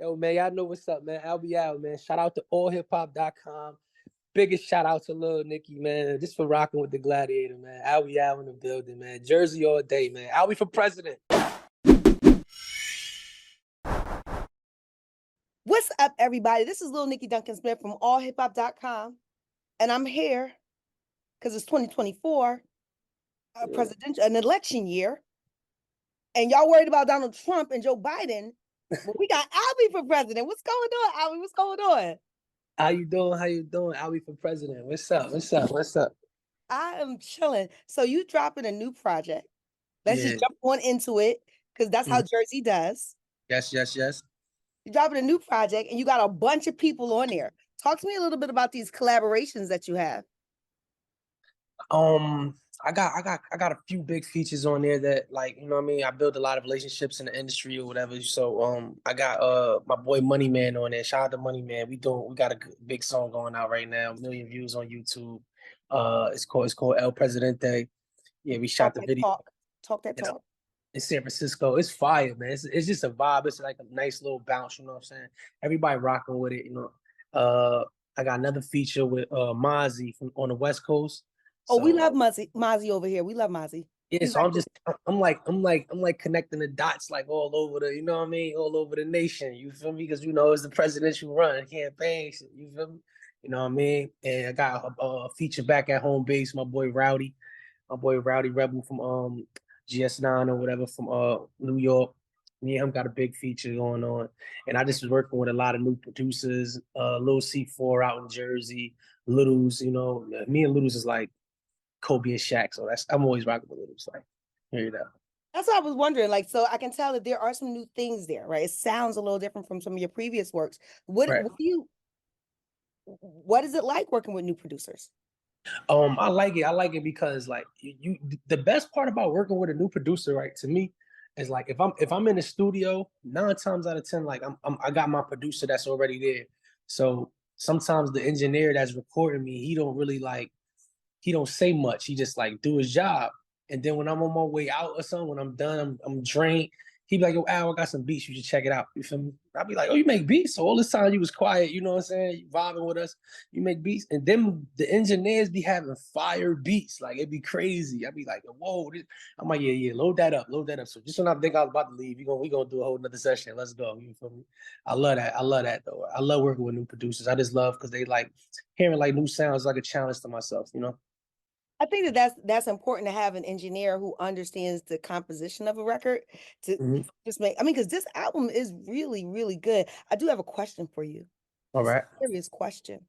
Yo, man, y'all know what's up, man. Albee out, man. Shout out to AllHipHopTV. Biggest shout out to Lil Nikki, man. Just for rocking with the Gladiator, man. Albee out in the building, man. Jersey all day, man. Albee for president. What's up, everybody? This is Lil Nikki Duncan-Smith from AllHipHop.com, and I'm here because it's 2024, an election year, and y'all worried about Donald Trump and Joe Biden. Well, we got Albee for president. What's going on, Albee? What's going on? How you doing? How you doing? Albee for president. What's up? What's up? What's up? I am chilling. So you dropping a new project. Let's just jump on into it because that's how Jersey does. Yes. You're dropping a new project and you got a bunch of people on there. Talk to me a little bit about these collaborations that you have. I got a few big features on there that, like, you know what I mean? I build a lot of relationships in the industry or whatever. So I got my boy Money Man on there. Shout out to Money Man. We got a big song going out right now, 1 million views on YouTube. It's called El Presidente. Yeah, we shot the video. Talk that talk. In San Francisco. It's fire, man. It's just a vibe. It's like a nice little bounce, you know what I'm saying? Everybody rocking with it, you know. I got another feature with Mozzie on the West Coast. Oh, so we love Mozzie over here. We love Mozzie. Yeah, so I'm like connecting the dots like all over the, you know what I mean, all over the nation. You feel me? Because, you know, it's the presidential run campaign. You feel me? You know what I mean? And I got a feature back at home base. My boy Rowdy Rebel from GS9 or whatever from New York. Me and him got a big feature going on. And I just was working with a lot of new producers, Lil C4 out in Jersey, Littles, you know. Me and Littles is like Kobe and Shaq. So I'm always rocking with Littles. Like, here you go. That's what I was wondering. Like, so I can tell that there are some new things there, right? It sounds a little different from some of your previous works. What is it like working with new producers? I like it because, like, the best part about working with a new producer, right, to me, is like if I'm in the studio, 9 times out of 10, like I got my producer that's already there. So sometimes the engineer that's recording me, he don't say much. He just like do his job. And then when I'm on my way out or something, when I'm done, I'm drained. He be like, yo, Al, I got some beats. You should check it out. You feel me? I'll be like, oh, you make beats? So all this time you was quiet, you know what I'm saying? You vibing with us. You make beats. And then the engineers be having fire beats. Like, it'd be crazy. I'd be like, whoa. I'm like, yeah, load that up. So just when I think I was about to leave, we gonna do a whole nother session. Let's go. You feel me? I love that, though. I love working with new producers. I just love because they like hearing like new sounds, like a challenge to myself, you know? I think that's important to have an engineer who understands the composition of a record to just make. I mean, because this album is really, really good. I do have a question for you. All right. Serious question.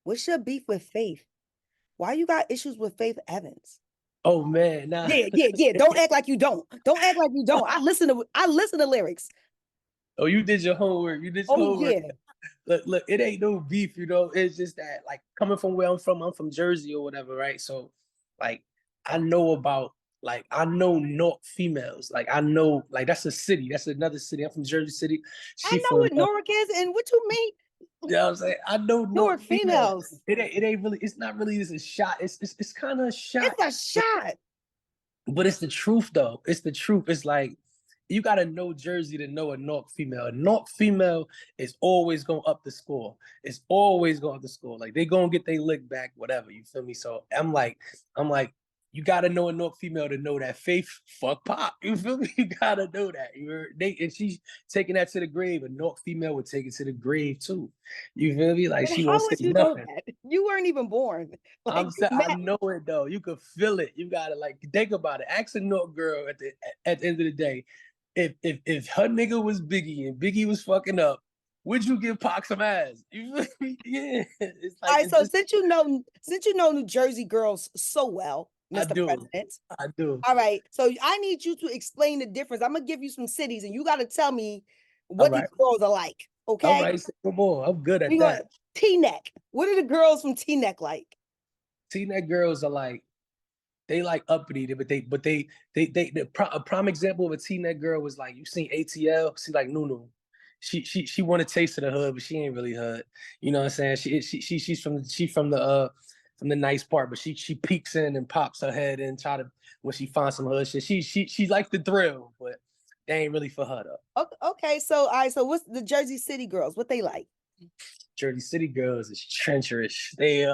What's your beef with Faith? Why you got issues with Faith Evans? Oh man, nah. Yeah. Don't act like you don't. Don't act like you don't. I listen to lyrics. Oh, you did your homework. Yeah. Look, it ain't no beef, you know. It's just that, like, coming from where I'm from Jersey or whatever, right? So, like, I know North females. Like, I know, like, that's a city. That's another city. I'm from Jersey City. I know what Newark is, and what you mean? You know what I'm saying? I know Newark females. It ain't really. It's not really just a shot. It's kind of a shot. It's a shot. But it's the truth, though. It's the truth. It's like, you gotta know Jersey to know a North female. A North female is always gonna up the score. It's always gonna up the score. Like, they gonna get their lick back, whatever. You feel me? So I'm like, you gotta know a North female to know that Faith fuck pop. You feel me? You gotta know that. And she's taking that to the grave. A North female would take it to the grave too. You feel me? Like, she won't say nothing. You weren't even born. Like, I know it though. You could feel it. You gotta, like, think about it. Ask a North girl at the end of the day. If her nigga was Biggie and Biggie was fucking up, would you give Pac some ass? You feel me? Yeah. It's like, all right, so since you know New Jersey girls so well, Mr. President. I do. All right, so I need you to explain the difference. I'm gonna give you some cities, and you got to tell me what these girls are like. Okay. All right, come on. I'm good at that. T-neck. What are the girls from T-neck like? T-neck girls are like, they like uppity, but a prime example of a T-neck girl was, like, you seen ATL, she like Nunu. She want a taste of the hood, but she ain't really hood. You know what I'm saying? She's from the nice part, but she peeks in and pops her head and try to, when she finds some hood shit. She like the thrill, but They ain't really for her though. Okay, so all right, so what's the Jersey City girls? What they like? Jersey City girls is treacherous. They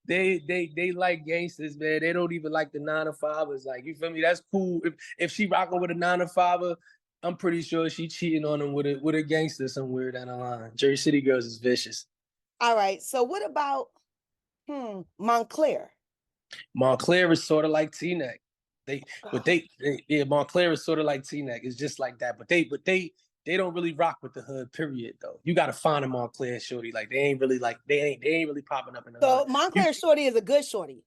they like gangsters, man. They don't even like the 9-to-5ers. Like, you feel me? That's cool. If she rocking with a 9-to-5er, I'm pretty sure she cheating on him with a gangster somewhere down the line. Jersey City girls is vicious. All right, so what about Montclair? Montclair is sort of like T-Neck. Yeah, Montclair is sort of like T-Neck. It's just like that. But they don't really rock with the hood, period, though. You gotta find a Montclair shorty. Like, they ain't really popping up in the So hood. Montclair shorty is a good shorty.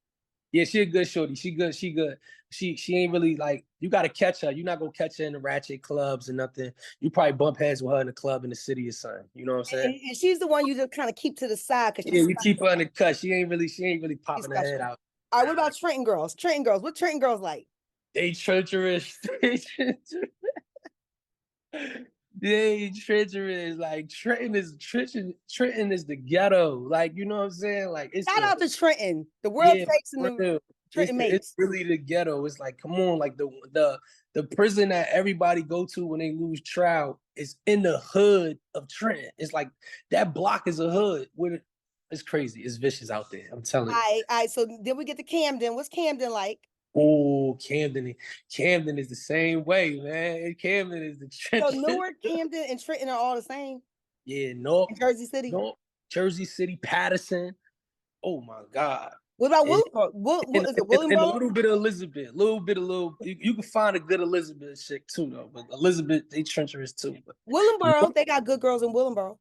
Yeah, she a good shorty. She good. She ain't really like, you gotta catch her. You're not gonna catch her in the ratchet clubs and nothing. You probably bump heads with her in the club in the city or something. You know what I'm saying? And she's the one you just kind of keep to the side because Yeah, you keep her in the cut. She ain't really popping her head out. All right, what about Trenton girls? Trenton girls, what Trenton girls like? They treacherous. They treacherous. Like, Trenton is the ghetto. Like, you know what I'm saying? Like, it's Shout out to Trenton, the world takes in the Trenton mates. It's really the ghetto. It's like, come on, like the prison that everybody go to when they lose trial is in the hood of Trenton. It's like that block is a hood. It's crazy. It's vicious out there. I'm telling you. All right. So then we get to Camden. What's Camden like? Oh, Camden is the same way, man. Camden is the Trenton. So Newark, Camden, and Trenton are all the same. Yeah, no. Jersey City. No, Jersey City, Patterson. Oh my God. What about Williamsboro? Is it Williamsboro? And a little bit of Elizabeth. You can find a good Elizabeth chick too, though. But Elizabeth, they treacherous too. But Williamsboro, they got good girls in Williamsboro.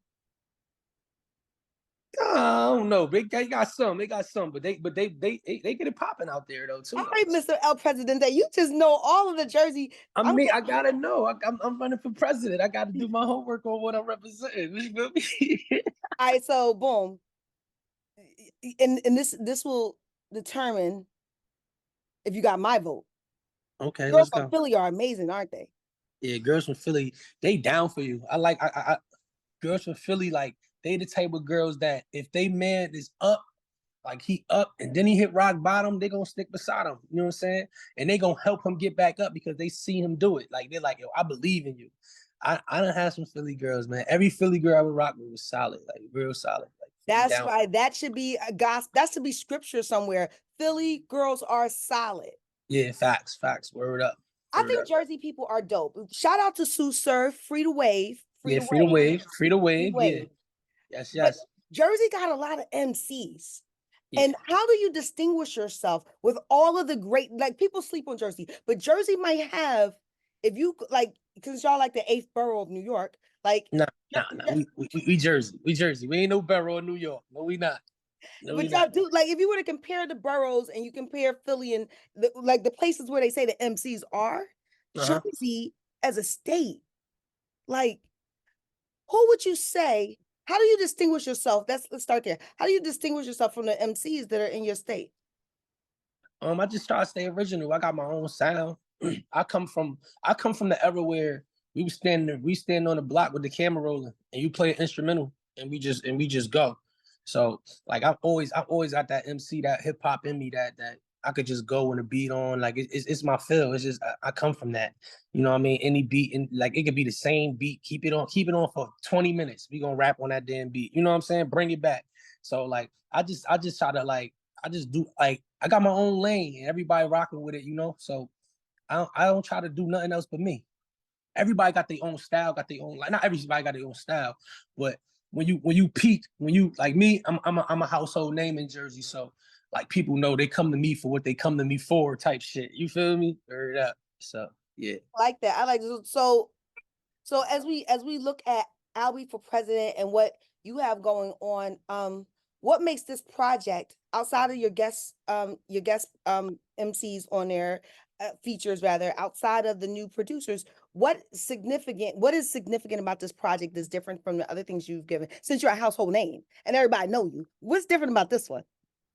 I don't know. They got some. But they get it popping out there though too. All right, Mr. El Presidente, you just know all of the Jersey. I gotta know. I'm running for president. I gotta do my homework on what I'm representing. You feel me? All right, so boom. And this will determine if you got my vote. Okay, Girls from Philly are amazing, aren't they? Yeah, girls from Philly, they down for you. I girls from Philly, like, they the type of girls that if they man is up, like he up and then he hit rock bottom, they gonna stick beside him. You know what I'm saying? And they gonna help him get back up because they see him do it. Like, they're like, yo, I believe in you. I done had some Philly girls, man. Every Philly girl I would rock with was solid, like real solid. Like, that's why that should be a gospel. That should be scripture somewhere. Philly girls are solid. Yeah, facts. Word up. I think Jersey people are dope. Shout out to Sue Surf, Free to Wave. Free to wave. Yeah. Yes. But Jersey got a lot of MCs. Yeah. And how do you distinguish yourself with all of the great, like, people sleep on Jersey, but Jersey might have, if you like, because y'all like the 8th borough of New York, like. Nah. We Jersey. We ain't no borough in New York. No, we not. No, but y'all do, like, if you were to compare the boroughs and you compare Philly and the places where they say the MCs are, Jersey as a state, like, who would you say? How do you distinguish yourself? Let's start there. How do you distinguish yourself from the MCs that are in your state? I just try to stay original. I got my own sound. I come from the era where we stand on the block with the camera rolling, and you play an instrumental, and we just go. So, like, I've always got that MC, that hip hop in me that I could just go when a beat on. Like, it's my feel. It's just I come from that. You know what I mean? Any beat, and like, it could be the same beat. Keep it on for 20 minutes. We gonna rap on that damn beat. You know what I'm saying? Bring it back. So, like, I just try to, like, I just do, like, I got my own lane and everybody rocking with it, you know? So I don't try to do nothing else but me. Everybody got their own style, like, not everybody got their own style, but when you peak, like me, I'm a household name in Jersey. So, like, people know they come to me for what they come to me for, type shit. You feel me? Word up. So, yeah. I like that. I like it. So as we look at Albee for President and what you have going on, what makes this project, outside of your guest MCs on there, features rather, outside of the new producers, what is significant about this project that's different from the other things you've given, since you're a household name and everybody know you? What's different about this one?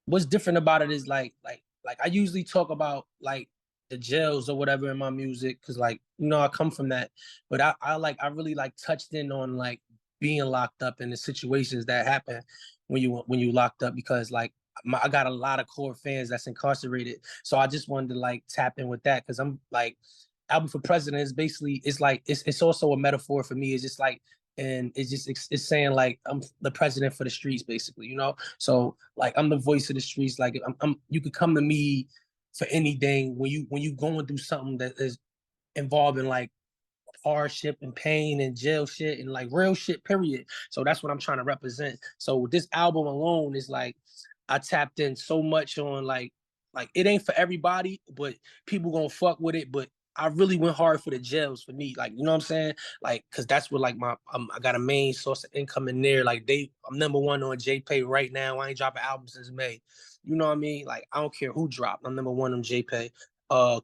What's different about it is like I usually talk about, like, the jails or whatever in my music, because, like, you know, I come from that, but I really, like, touched in on, like, being locked up and the situations that happen when you locked up, because, like, I got a lot of core fans that's incarcerated. So I just wanted to, like, tap in with that, because I'm like, Albee For President is basically, it's like, it's also a metaphor for me. It's just like, and it's saying like I'm the president for the streets, basically, you know. So like I'm the voice of the streets. Like I'm you could come to me for anything when you going through something that is involving like hardship and pain and jail shit and like real shit, period. So that's what I'm trying to represent. So this album alone is like I tapped in so much on like it ain't for everybody, but people gonna fuck with it. But I really went hard for the jails for me, like, you know what I'm saying? Like, cause that's what like I got a main source of income in there. Like I'm #1 on JPay right now. I ain't dropping albums since May. You know what I mean? Like I don't care who dropped. I'm #1 on JPay.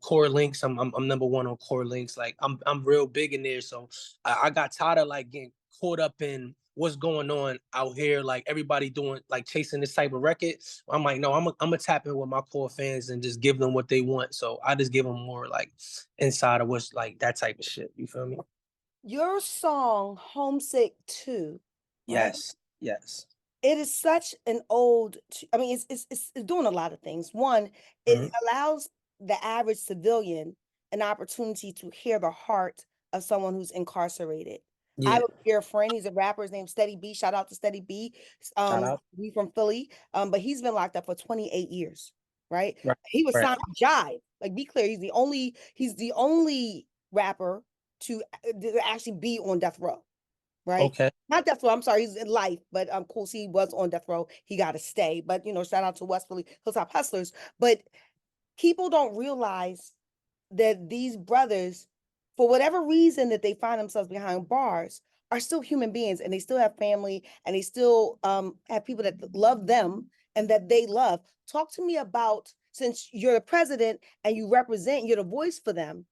Core links, I'm #1 on core links. Like I'm real big in there. So I got tired of like getting caught up in what's going on out here, like everybody doing like chasing this type of record. I'm like, no, I'm gonna tap in with my core fans and just give them what they want. So I just give them more like inside of what's like that type of shit. You feel me? Your song Homesick 2, right? Yes. It is such an old, I mean, it's doing a lot of things. One, it allows the average civilian an opportunity to hear the heart of someone who's incarcerated. I have Yeah. a dear friend, he's a rapper, his name's Steady B. Shout out to Steady B. Shout out. We from Philly. But he's been locked up for 28 years, right? Right. He was Right. signed to Jive. Like, be clear, he's the only rapper to actually be on death row. Right? Okay. Not death row. I'm sorry, he's in life, but cool. He was on death row. He got to stay. But you know, shout out to West Philly Hilltop Hustlers. But people don't realize that these brothers, for whatever reason that they find themselves behind bars, are still human beings, and they still have family, and they still have people that love them and that they love. Talk to me about, since you're the president and you're the voice for them.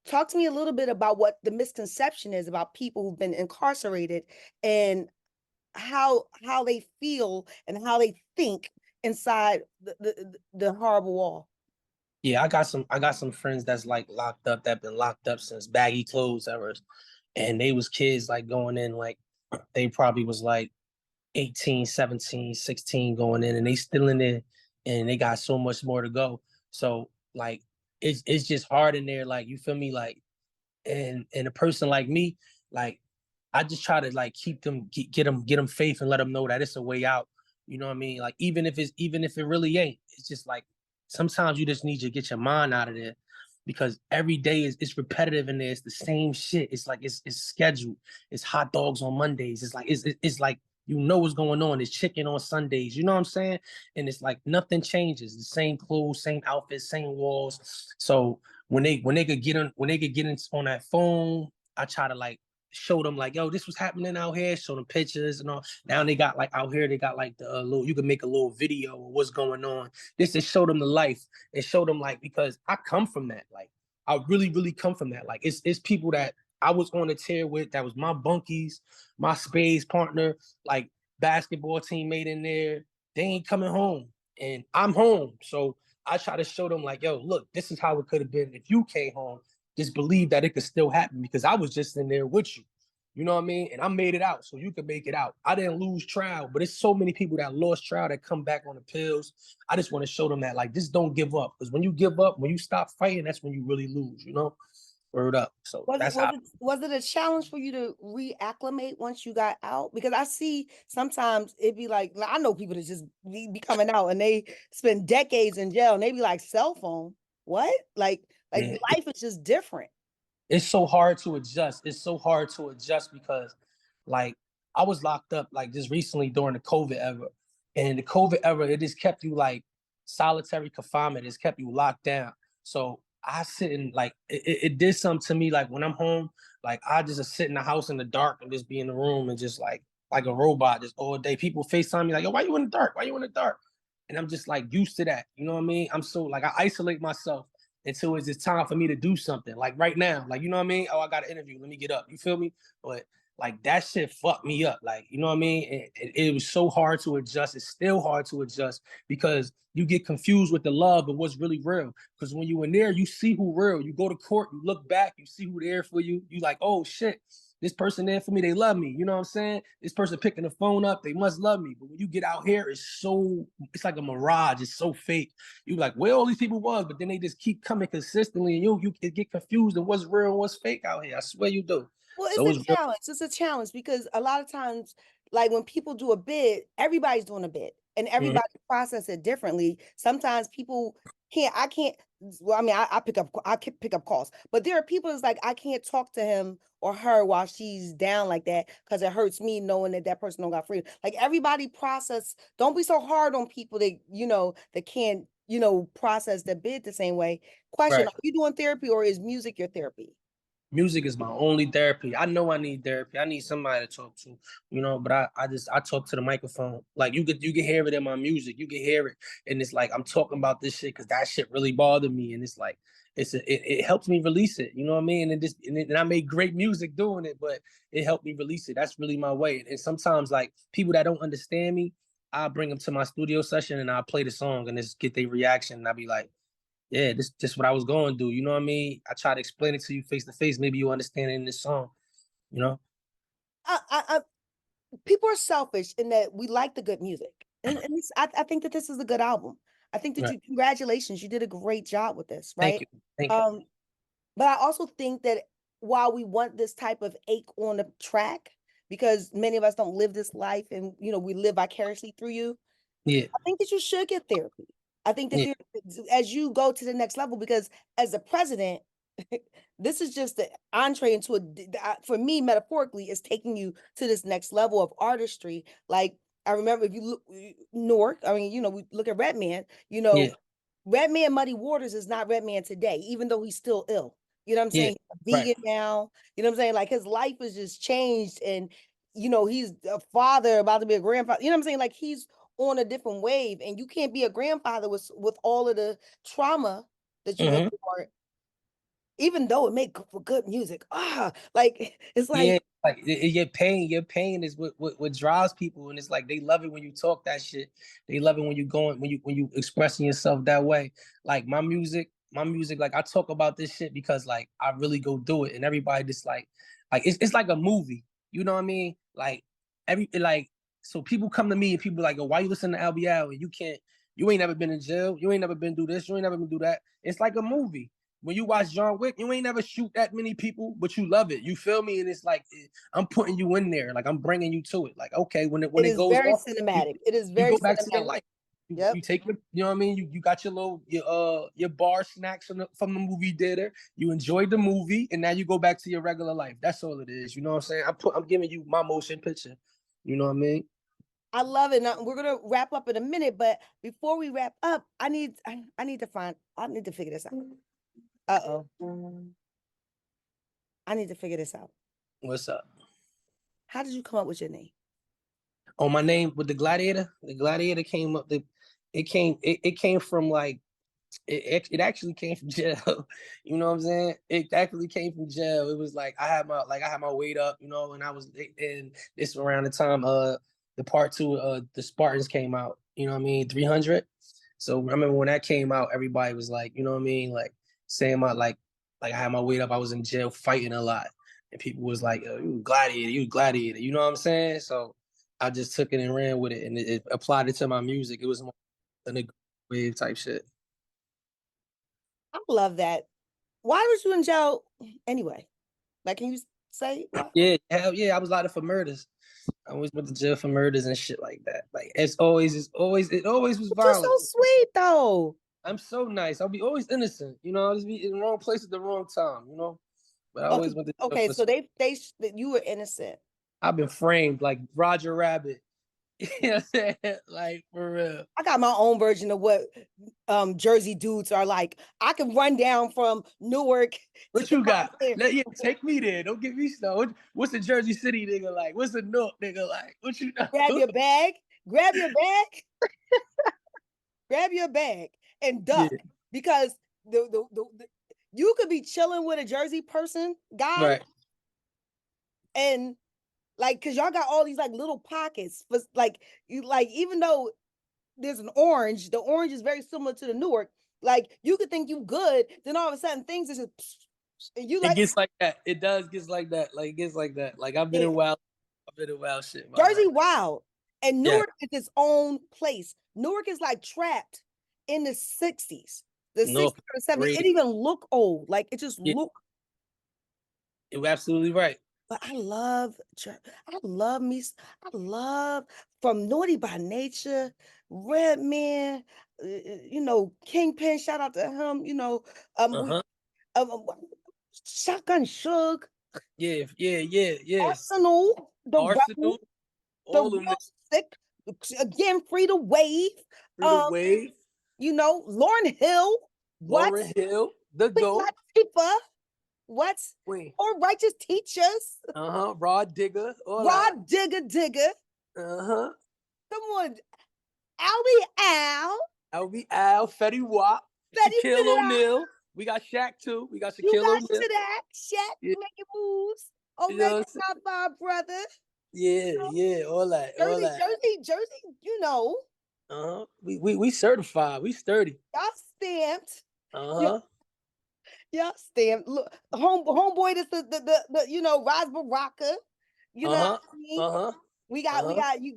Talk to me a little bit about what the misconception is about people who've been incarcerated and how they feel and how they think inside the horrible wall. Yeah, I got some friends that's like locked up, that been locked up since baggy clothes ever. And they was kids like going in, like they probably was like 18, 17, 16 going in, and they still in there, and they got so much more to go. So like it's just hard in there, like, you feel me? Like, and a person like me, like I just try to like keep them, get them faith and let them know that it's a way out. You know what I mean? Like even if it really ain't, it's just like sometimes you just need to get your mind out of there, because every day it's repetitive in there. It's the same shit. It's like it's scheduled. It's hot dogs on Mondays. It's like it's like, you know what's going on. It's chicken on Sundays. You know what I'm saying? And it's like nothing changes. The same clothes, same outfits, same walls. So when they could get in on that phone, I try to like show them like, yo, this was happening out here. Show them pictures and all. Now they got like out here, they got like the little, you can make a little video of what's going on. This is show them the life and show them, like, because I come from that. Like I really, really come from that. Like it's people that I was on a tear with, that was my bunkies, my spades partner, like basketball teammate in there. They ain't coming home, and I'm home. So I try to show them like, yo, look, this is how it could have been if you came home. Just believe that it could still happen, because I was just in there with you. You know what I mean? And I made it out, so you can make it out. I didn't lose trial, but it's so many people that lost trial that come back on the pills. I just want to show them that, like, just don't give up. Because when you give up, when you stop fighting, that's when you really lose, you know? Word up. So Was it a challenge for you to reacclimate once you got out? Because I see sometimes it'd be like, I know people that just be coming out and they spend decades in jail and they be like, cell phone, what? Like yeah, life is just different. it's so hard to adjust. It's so hard to adjust because, like, I was locked up like just recently during the COVID era. And in the COVID era, it just kept you like solitary confinement. It's kept you locked down. So I sit in like it did something to me. Like when I'm home, like I just sit in the house in the dark and just be in the room and just like a robot just all day. People FaceTime me like, yo, why you in the dark? Why you in the dark? And I'm just like used to that. You know what I mean? I'm so like I isolate myself until it's just time for me to do something. Like right now, like, you know what I mean? Oh, I got an interview. Let me get up. You feel me? But like that shit fucked me up. Like, you know what I mean? It was so hard to adjust. It's still hard to adjust because you get confused with the love and what's really real. Because when you in there, you see who real. You go to court, you look back, you see who there for you. You like, oh shit, this person there for me, they love me. You know what I'm saying? This person picking the phone up, they must love me. But when you get out here, it's like a mirage. It's so fake. You like where all these people was, but then they just keep coming consistently, and you get confused of what's real and what's fake out here. I swear you do. Well, So it's it's a challenge. It's a challenge because a lot of times, like when people do a bid, everybody's doing a bid and real. everybody process it differently. Sometimes people I can't, well, I mean, I pick up calls, but there are people that's like, I can't talk to him or her while she's down like that because it hurts me knowing that that person don't got freedom. Like everybody process, don't be so hard on people that, that can't, process the bid the same way. Question, Right. are you doing therapy or is music your therapy? Music is my only therapy. I know I need therapy. I need somebody to talk to, but I talk to the microphone. Like you can hear it in my music. You can hear it. And it's like I'm talking about this shit because that shit really bothered me. And it's like it helps me release it. You know what I mean? And I made great music doing it, but it helped me release it. That's really my way. And sometimes like people that don't understand me, I bring them to my studio session and I play the song and just get their reaction. And I'll be like, yeah, this what I was going to do. You know what I mean? I try to explain it to you face to face. Maybe you understand it in this song, you know? I people are selfish in that we like the good music. And I think that this is a good album. I think that Right. congratulations, you did a great job with this, Thank right? you. Thank you. Um, but I also think that while we want this type of ache on the track, because many of us don't live this life and we live vicariously through you, Yeah. I think that you should get therapy. I think that Yeah. as you go to the next level, because as a president, this is just the entree into for me, metaphorically, is taking you to this next level of artistry. Like I remember if you look Newark, I mean, we look at Redman, Yeah. Redman Muddy Waters is not Redman today, even though he's still ill. You know what I'm Yeah. saying? He's a Right. vegan now. You know what I'm saying? Like his life has just changed and he's a father about to be a grandfather. You know what I'm saying? Like he's on a different wave and you can't be a grandfather with all of the trauma that you've Mm-hmm. endured, even though it make for good music. Like it's Yeah. like Like your pain is what drives people, and it's like they love it when you talk that shit. They love it when you expressing yourself that way. Like my music, like I talk about this shit because like I really go do it, and everybody just like it's like a movie. You know what I mean? So people come to me and people like, oh, why you listen to Albee and you ain't never been in jail, you ain't never been do this, you ain't never been do that. It's like a movie. When you watch John Wick, you ain't never shoot that many people, but you love it. You feel me? And it's like I'm putting you in there, like I'm bringing you to it. Like okay, when it it is goes very off, cinematic. It is you very go back to your cinematic. life. Yep. You take you know what I mean. You got your little your bar snacks from the movie theater. You enjoyed the movie, and now you go back to your regular life. That's all it is. You know what I'm saying? I'm giving you my motion picture. You know what I mean? I love it. Now we're gonna wrap up in a minute, but before we wrap up, I need to figure this out. Uh-oh. I need to figure this out. What's up? How did you come up with your name? Oh, my name with the gladiator. The gladiator came up. It came from like it actually came from jail. You know what I'm saying? It actually came from jail. It was like I had my weight up, and I was and this around the time the part two the Spartans came out. You know what I mean? 300. So I remember when that came out, everybody was like, you know what I mean, like saying my like I had my weight up. I was in jail fighting a lot, and people was like, you gladiator, you gladiator. You know what I'm saying? So I just took it and ran with it, and it applied it to my music. It was more than a wave type shit. I love that. Why was you in jail anyway? Like, can you say why? Yeah, hell yeah, I was locked up for murders. I always went to jail for murders and shit like that. Like it always was But you're violent. so sweet though. I'm so nice. I'll be always innocent. I'll just be in the wrong place at the wrong time. But I always Okay, went to jail okay. for. So that you were innocent. I've been framed like Roger Rabbit. You know what I'm saying? Like for real. I got my own version of what Jersey dudes are like. I can run down from Newark to What you got? Montclair. Take me there. Don't get me started. What's the Jersey City nigga like? What's the North nigga like? What you Grab know? your bag, grab your bag, grab your bag, and Yeah. duck because the you could be chilling with a Jersey person guy Right. and like because y'all got all these like little pockets for like you like even though there's an orange, the orange is very similar to the Newark. Like you could think you good, then all of a sudden things is just You It like gets like that. It does gets like that. Like it gets like that. Like I've been in wild shit. Jersey wild. And Yeah. Newark is its own place. Newark is like trapped in the 60s. The 60s or the 70s. It even look old. Like it just look. You're absolutely right. But I love from Naughty by Nature, Redman, you know, Kingpin, shout out to him, you know, Shotgun Suge. Yeah. Arsenal, the Arsenal, all the of them. sick, again, Free the Wave. You know, Lauryn Hill. Lauryn Hill, the GOAT. What's or Righteous Teachers? Rod Digger. Rod Digger. Come on. Albee Al, Fetty Wap, Shaquille O'Neal. We got Shaq too. We got Shaquille O'Neal. Shaq making moves. Omega top 5 brother. Yeah, all that. Jersey, you know. We certified. We sturdy. Y'all stamped. Y'all stamped. Look, homeboy, this the you know, Raz Baraka. You know what I mean? We got you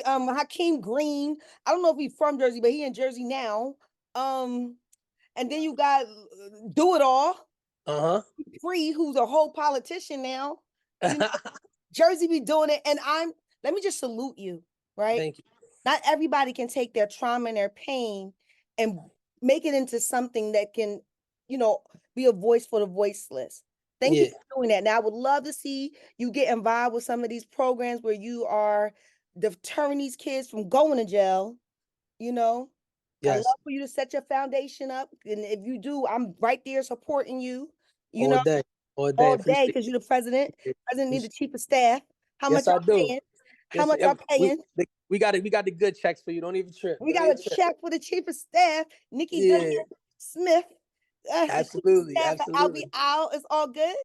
Hakeem Green. I don't know if he's from Jersey, but he in Jersey now. And then you got Do It All. Free, who's a whole politician now. You know, Jersey be doing it. And let me just salute you, right? Thank you. Not everybody can take their trauma and their pain and make it into something that can, you know, be a voice for the voiceless. Thank you for doing that. Now, I would love to see you get involved with some of these programs where you are deterring these kids from going to jail, you know. I'd love for you to set your foundation up. And if you do, I'm right there supporting you, you know. All day, because you're the president. President needs the chief of staff. How much y'all paying? How much y'all paying? We got the good checks for you. Don't even trip. We got a check for the chief of staff, Nikki Duncan-Smith. Absolutely. Albee Al is all good.